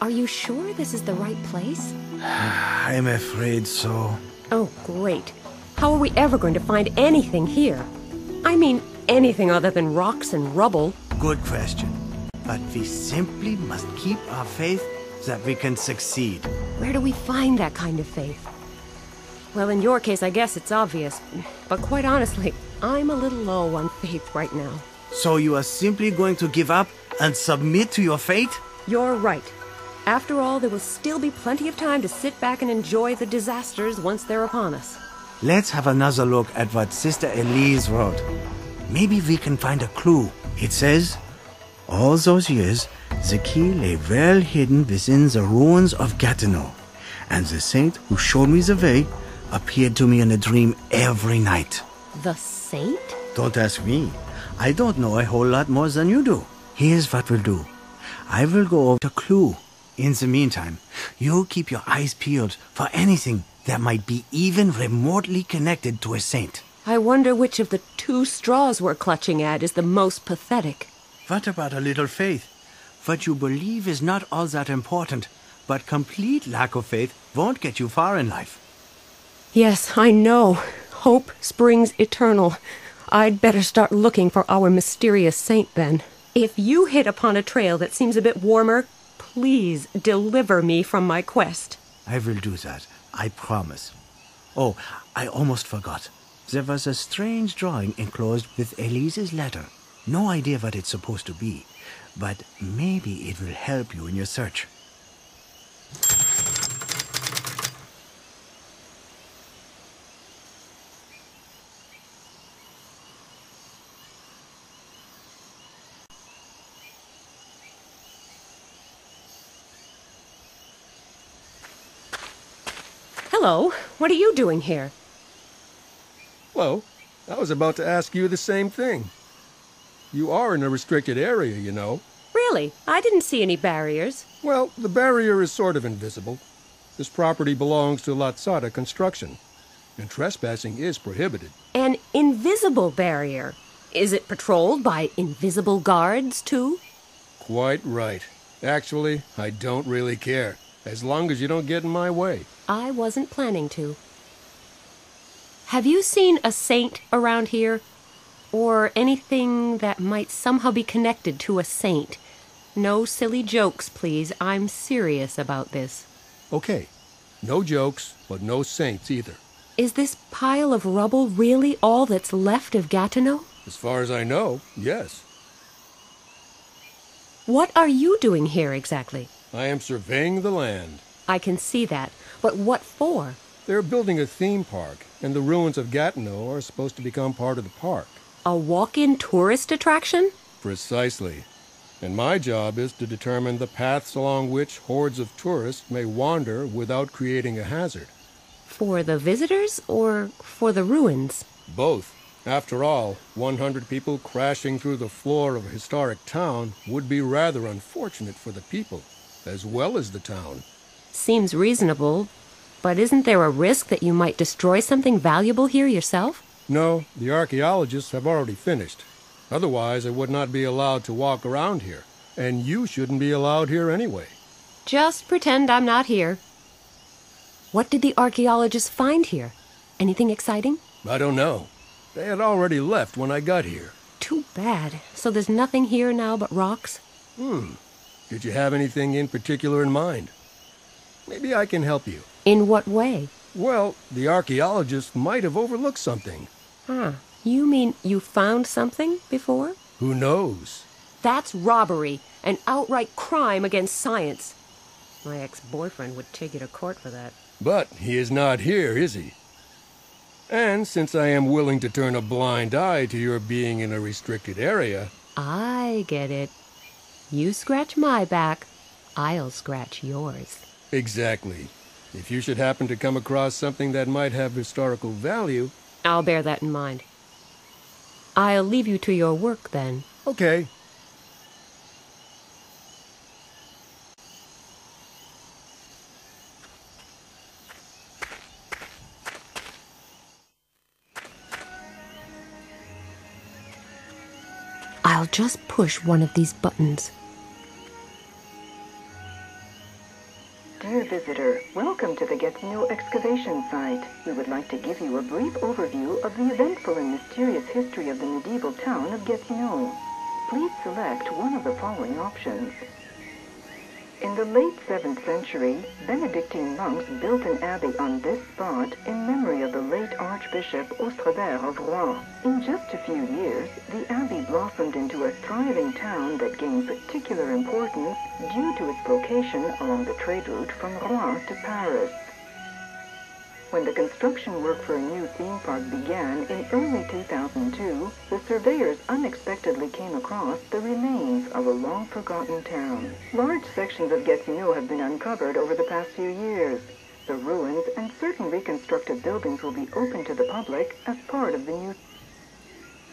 Are you sure this is the right place? I'm afraid so. Oh, great. How are we ever going to find anything here? I mean, anything other than rocks and rubble. Good question. But we simply must keep our faith that we can succeed. Where do we find that kind of faith? Well, in your case, I guess it's obvious. But quite honestly, I'm a little low on faith right now. So you are simply going to give up and submit to your fate? You're right. After all, there will still be plenty of time to sit back and enjoy the disasters once they're upon us. Let's have another look at what Sister Elise wrote. Maybe we can find a clue. It says, all those years, the key lay well hidden within the ruins of Gatineau, and the saint who showed me the way appeared to me in a dream every night. The saint? Don't ask me. I don't know a whole lot more than you do. Here's what we'll do. I will go over the clue. In the meantime, you keep your eyes peeled for anything that might be even remotely connected to a saint. I wonder which of the two straws we're clutching at is the most pathetic. What about a little faith? What you believe is not all that important, but complete lack of faith won't get you far in life. Yes, I know. Hope springs eternal. I'd better start looking for our mysterious saint then. If you hit upon a trail that seems a bit warmer, please deliver me from my quest. I will do that, I promise. Oh, I almost forgot. There was a strange drawing enclosed with Elise's letter. No idea what it's supposed to be, but maybe it will help you in your search. Hello, what are you doing here? Hello. I was about to ask you the same thing. You are in a restricted area, you know. Really? I didn't see any barriers. Well, the barrier is sort of invisible. This property belongs to Lazzada Construction, and trespassing is prohibited. An invisible barrier? Is it patrolled by invisible guards, too? Quite right. Actually, I don't really care, as long as you don't get in my way. I wasn't planning to. Have you seen a saint around here? Or anything that might somehow be connected to a saint? No silly jokes, please. I'm serious about this. Okay. No jokes, but no saints either. Is this pile of rubble really all that's left of Gatineau? As far as I know, yes. What are you doing here exactly? I am surveying the land. I can see that. But what for? They're building a theme park, and the ruins of Gatineau are supposed to become part of the park. A walk-in tourist attraction? Precisely. And my job is to determine the paths along which hordes of tourists may wander without creating a hazard. For the visitors or for the ruins? Both. After all, 100 people crashing through the floor of a historic town would be rather unfortunate for the people, as well as the town. Seems reasonable, but isn't there a risk that you might destroy something valuable here yourself? No, the archaeologists have already finished. Otherwise, I would not be allowed to walk around here, and you shouldn't be allowed here anyway. Just pretend I'm not here. What did the archaeologists find here? Anything exciting? I don't know. They had already left when I got here. Too bad. So there's nothing here now but rocks? Did you have anything in particular in mind? Maybe I can help you. In what way? Well, the archaeologists might have overlooked something. You mean you found something before? Who knows? That's robbery, an outright crime against science. My ex-boyfriend would take you to court for that. But he is not here, is he? And since I am willing to turn a blind eye to your being in a restricted area... I get it. You scratch my back, I'll scratch yours. Exactly. If you should happen to come across something that might have historical value... I'll bear that in mind. I'll leave you to your work, then. Okay. I'll just push one of these buttons. Gatineau excavation site. We would like to give you a brief overview of the eventful and mysterious history of the medieval town of Gatineau. Please select one of the following options. In the late 7th century, Benedictine monks built an abbey on this spot in memory of the late Archbishop Austrebert of Rouen. In just a few years, the abbey blossomed into a thriving town that gained particular importance due to its location along the trade route from Rouen to Paris. When the construction work for a new theme park began in early 2002, the surveyors unexpectedly came across the remains of a long-forgotten town. Large sections of Gatineau have been uncovered over the past few years. The ruins and certain reconstructed buildings will be open to the public as part of the new.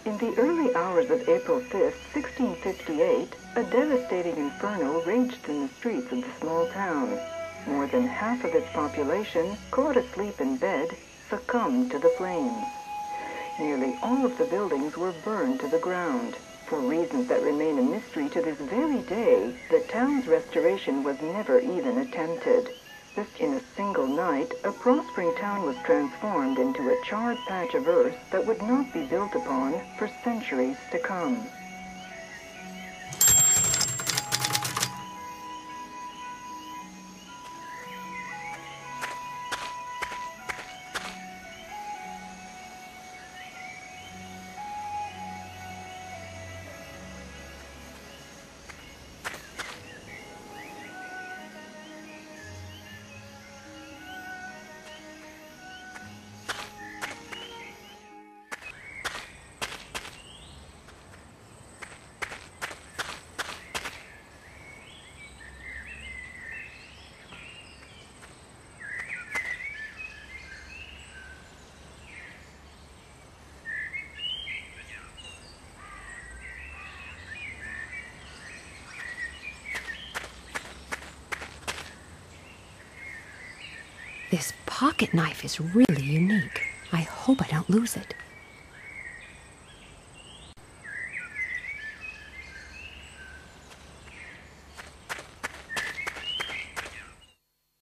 In the early hours of April 5, 1658, a devastating inferno raged in the streets of the small town. More than half of its population, caught asleep in bed, succumbed to the flames. Nearly all of the buildings were burned to the ground. For reasons that remain a mystery to this very day, the town's restoration was never even attempted. Just in a single night, a prospering town was transformed into a charred patch of earth that would not be built upon for centuries to come. This pocket knife is really unique. I hope I don't lose it.